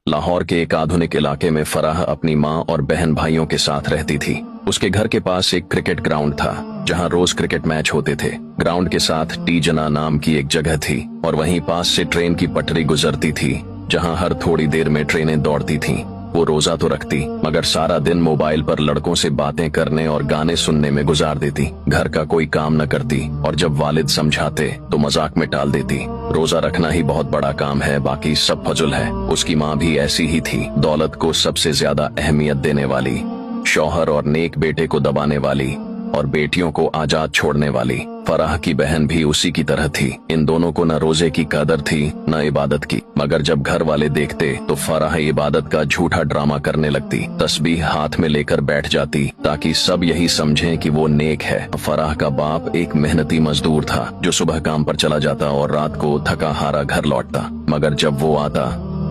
लाहौर के एक आधुनिक इलाके में फराह अपनी माँ और बहन भाइयों के साथ रहती थी। उसके घर के पास एक क्रिकेट ग्राउंड था जहाँ रोज क्रिकेट मैच होते थे। ग्राउंड के साथ टी जना नाम की एक जगह थी और वहीं पास से ट्रेन की पटरी गुजरती थी जहाँ हर थोड़ी देर में ट्रेनें दौड़ती थीं। वो रोजा तो रखती मगर सारा दिन मोबाइल पर लड़कों से बातें करने और गाने सुनने में गुजार देती। घर का कोई काम न करती और जब वालिद समझाते तो मजाक में टाल देती। रोजा रखना ही बहुत बड़ा काम है, बाकी सब फजुल है। उसकी माँ भी ऐसी ही थी, दौलत को सबसे ज्यादा अहमियत देने वाली, शौहर और नेक बेटे को दबाने वाली और बेटियों को आजाद छोड़ने वाली। फराह की बहन भी उसी की तरह थी। इन दोनों को न रोजे की कदर थी न इबादत की, मगर जब घर वाले देखते तो फराह इबादत का झूठा ड्रामा करने लगती। तस्बीह हाथ में लेकर बैठ जाती ताकि सब यही समझें कि वो नेक है। फराह का बाप एक मेहनती मजदूर था जो सुबह काम पर चला जाता और रात को थका हारा घर लौटता, मगर जब वो आता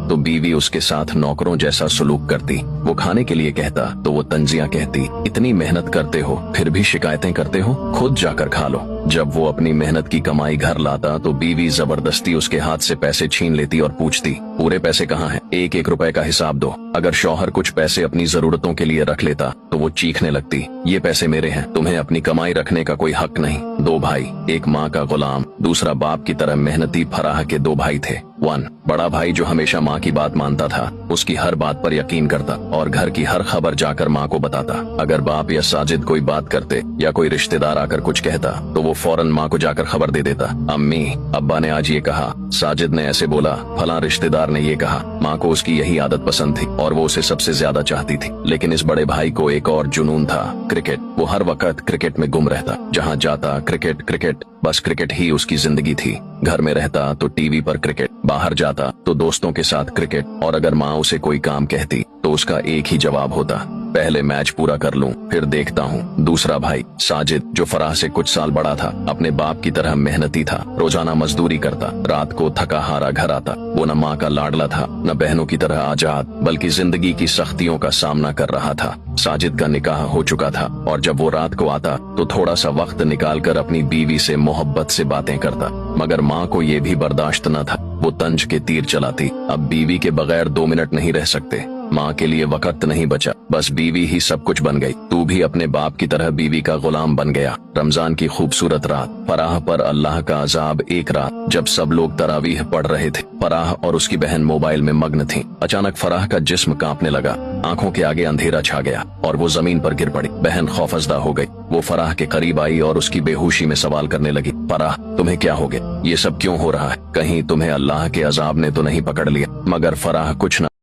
तो बीवी उसके साथ नौकरों जैसा सलूक करती। वो खाने के लिए कहता तो वो तंजिया कहती, इतनी मेहनत करते हो फिर भी शिकायतें करते हो, खुद जाकर खा लो। जब वो अपनी मेहनत की कमाई घर लाता तो बीवी जबरदस्ती उसके हाथ से पैसे छीन लेती और पूछती, पूरे पैसे कहाँ हैं? एक एक रुपए का हिसाब दो। अगर शौहर कुछ पैसे अपनी जरूरतों के लिए रख लेता तो वो चीखने लगती, ये पैसे मेरे हैं, तुम्हें अपनी कमाई रखने का कोई हक नहीं। दो भाई, एक माँ का गुलाम, दूसरा बाप की तरह मेहनती फराह के दो भाई थे। बड़ा भाई जो हमेशा माँ की बात मानता था, उसकी हर बात पर यकीन करता और घर की हर खबर जाकर माँ को बताता। अगर बाप या साजिद कोई बात करते या कोई रिश्तेदार आकर कुछ कहता तो वो फौरन माँ को जाकर खबर दे देता, अम्मी अब्बा ने आज ये कहा, साजिद ने ऐसे बोला, फलां रिश्तेदार ने ये कहा। माँ को उसकी यही आदत पसंद थी और वो उसे सबसे ज्यादा चाहती थी। लेकिन इस बड़े भाई को एक और जुनून था, क्रिकेट। वो हर वक्त क्रिकेट में गुम रहता, जहाँ जाता क्रिकेट क्रिकेट, बस क्रिकेट ही उसकी जिंदगी थी। घर में रहता तो टीवी पर क्रिकेट, बाहर जाता तो दोस्तों के साथ क्रिकेट, और अगर माँ उसे कोई काम कहती तो उसका एक ही जवाब होता, पहले मैच पूरा कर लूं फिर देखता हूँ। दूसरा भाई साजिद जो फराह से कुछ साल बड़ा था, अपने बाप की तरह मेहनती था, रोजाना मजदूरी करता, रात को थका हारा घर आता। वो न माँ का लाडला था न बहनों की तरह आजाद, बल्कि जिंदगी की सख्तियों का सामना कर रहा था। साजिद का निकाह हो चुका था और जब वो रात को आता तो थोड़ा सा वक्त निकालकर अपनी बीवी से मोहब्बत से बातें करता, मगर माँ को ये भी बर्दाश्त न था। वो तंज के तीर चलाती, अब बीवी के बगैर 2 मिनट नहीं रह सकते। माँ के लिए वक्त नहीं बचा, बस बीवी ही सब कुछ बन गई। तू भी अपने बाप की तरह बीवी का गुलाम बन गया। रमजान की खूबसूरत रात, फराह पर अल्लाह का अजाब। एक रात जब सब लोग तरावीह पढ़ रहे थे, फराह और उसकी बहन मोबाइल में मग्न थीं। अचानक फराह का जिस्म कांपने लगा, आंखों के आगे अंधेरा छा गया और वो जमीन पर गिर पड़ी। बहन खौफजदा हो गई। वो फराह के करीब आई और उसकी बेहोशी में सवाल करने लगी, फराह तुम्हें क्या हो गया? ये सब क्यों हो रहा है? कहीं तुम्हें अल्लाह के अजाब ने तो नहीं पकड़ लिया? मगर फराह कुछ न